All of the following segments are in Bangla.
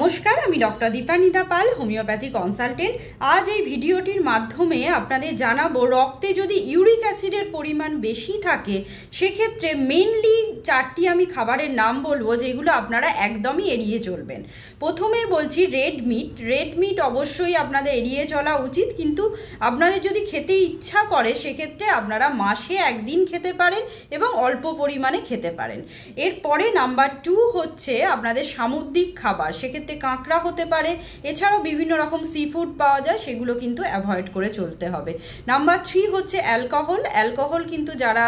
নমস্কার, আমি ডক্টর দীপানিতা পাল, হোমিওপ্যাথি কনসালটেন্ট। আজ এই ভিডিওটির মাধ্যমে আপনাদের জানাবো রক্তে যদি ইউরিক অ্যাসিডের পরিমাণ বেশি থাকে সেক্ষেত্রে মেনলি চারটি আমি খাবারের নাম বলবো যেগুলো আপনারা একদমই এড়িয়ে চলবেন। প্রথমে বলছি রেড মিট অবশ্যই আপনাদের এড়িয়ে চলা উচিত, কিন্তু আপনাদের যদি খেতে ইচ্ছা করে সেক্ষেত্রে আপনারা মাসে একদিন খেতে পারেন এবং অল্প পরিমাণে খেতে পারেন। এরপরে নাম্বার 2 হচ্ছে আপনাদের সামুদ্রিক খাবার, সেক্ষেত্রে কাঁকড়া হতে পারে, এছাড়াও বিভিন্ন রকম সি ফুড পাওয়া যায়, সেগুলো কিন্তু অ্যাভয়েড করে চলতে হবে। নাম্বার 3 হচ্ছে অ্যালকোহল কিন্তু যারা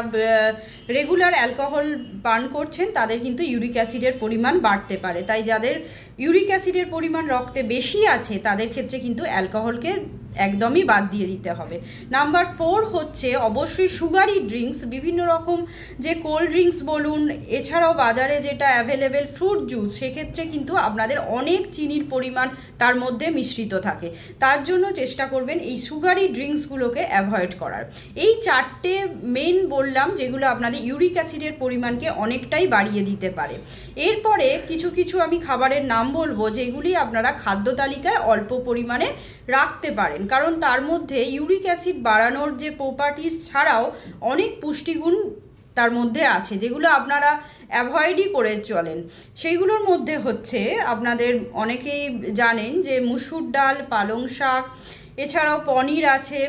রেগুলার অ্যালকোহল পান করছেন তাদের কিন্তু ইউরিক অ্যাসিডের পরিমাণ বাড়তে পারে, তাই যাদের ইউরিক অ্যাসিডের পরিমাণ রক্তে বেশি আছে তাদের ক্ষেত্রে কিন্তু অ্যালকোহলকে একদমই বাদ দিয়ে দিতে হবে। নাম্বার 4 হচ্ছে অবশ্যই সুগারি ড্রিঙ্কস, বিভিন্ন রকম যে কোল্ড ড্রিঙ্কস বলুন, এছাড়াও বাজারে যেটা অ্যাভেলেবেল ফ্রুট জুস, সেক্ষেত্রে কিন্তু আপনাদের অনেক চিনির পরিমাণ তার মধ্যে মিশ্রিত থাকে, তার জন্য চেষ্টা করবেন এই সুগারি ড্রিঙ্কসগুলোকে অ্যাভয়েড করার। এই চারটে মেন বললাম যেগুলো আপনাদের ইউরিক অ্যাসিডের পরিমাণকে অনেকটাই বাড়িয়ে দিতে পারে। এরপরে কিছু আমি খাবারের নাম বলবো যেগুলি আপনারা খাদ্য তালিকায় অল্প পরিমাণে রাখতে পারেন, কারণ তার মধ্যে ইউরিক অ্যাসিড বাড়ানোর যে প্রপার্টিস ছাড়াও অনেক পুষ্টিগুণ তার মধ্যে আছে যেগুলো আপনারা অ্যাভয়েডই করে চলেন। সেইগুলোর মধ্যে হচ্ছে আপনাদের অনেকেই জানেন যে মুসুর ডাল, পালং শাক, এছাড়াও পনির আছে,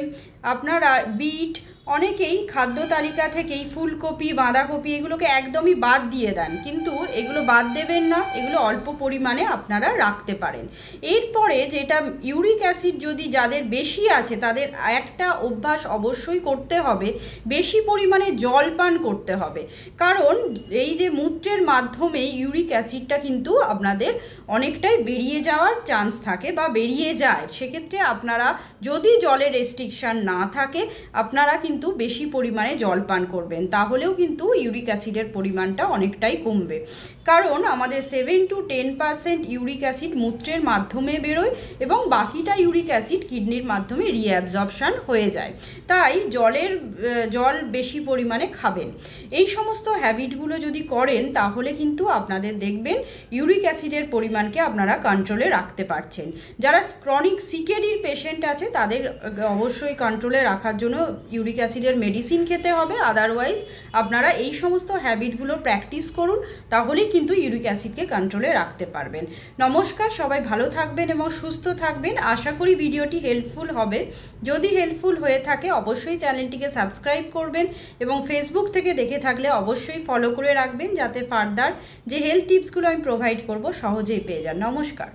আপনারা বিট, অনেকেই খাদ্য তালিকা থেকেই ফুলকপি, বাঁধাকপি এগুলোকে একদমই বাদ দিয়ে দেন, কিন্তু এগুলো বাদ দেবেন না, এগুলো অল্প পরিমাণে আপনারা রাখতে পারেন। এরপরে যেটা ইউরিক অ্যাসিড যদি যাদের বেশি আছে তাদের একটা অভ্যাস অবশ্যই করতে হবে, বেশি পরিমাণে জল পান করতে হবে, কারণ এই যে মূত্রের মাধ্যমে ইউরিক অ্যাসিডটা কিন্তু আপনাদের অনেকটাই বেরিয়ে যাওয়ার চান্স থাকে বা বেরিয়ে যায়। সেক্ষেত্রে আপনারা যদি জলের রেস্ট্রিকশান না থাকে আপনারা কিন্তু বেশি পরিমাণে জল পান করবেন, তাহলেও কিন্তু ইউরিক অ্যাসিডের পরিমাণটা অনেকটাই কমবে, কারণ আমাদের 7 to 10% ইউরিক অ্যাসিড মূত্রের মাধ্যমে বেরোয় এবং বাকিটা ইউরিক অ্যাসিড কিডনির মাধ্যমে রিঅ্যাবজর্পশন হয়ে যায়। তাই জল বেশি পরিমাণে খাবেন। এই সমস্ত হ্যাবিটগুলো যদি করেন তাহলে কিন্তু আপনাদের দেখবেন ইউরিক অ্যাসিডের পরিমাণকে আপনারা কন্ট্রোলে রাখতে পারছেন। যারা ক্রনিক সিকেডির পেশেন্ট আছে তাদের অবশ্যই কন্ট্রোলে রাখার জন্য ইউরিক অ্যাসিডের মেডিসিন খেতে হবে, আদারওয়াইজ আপনারা এই সমস্ত হ্যাবিটগুলো প্র্যাকটিস করুন, তাহলেই কিন্তু ইউরিক অ্যাসিডকে কন্ট্রোলে রাখতে পারবেন। নমস্কার, সবাই ভালো থাকবেন এবং সুস্থ থাকবেন। আশা করি ভিডিওটি হেল্পফুল হবে। যদি হেল্পফুল হয়ে থাকে অবশ্যই চ্যানেলটিকে সাবস্ক্রাইব করবেন এবং ফেসবুক থেকে দেখে থাকলে অবশ্যই ফলো করে রাখবেন, যাতে ফার্দার যে হেলথ টিপসগুলো আমি প্রোভাইড করব সহজেই পেয়ে যান। নমস্কার।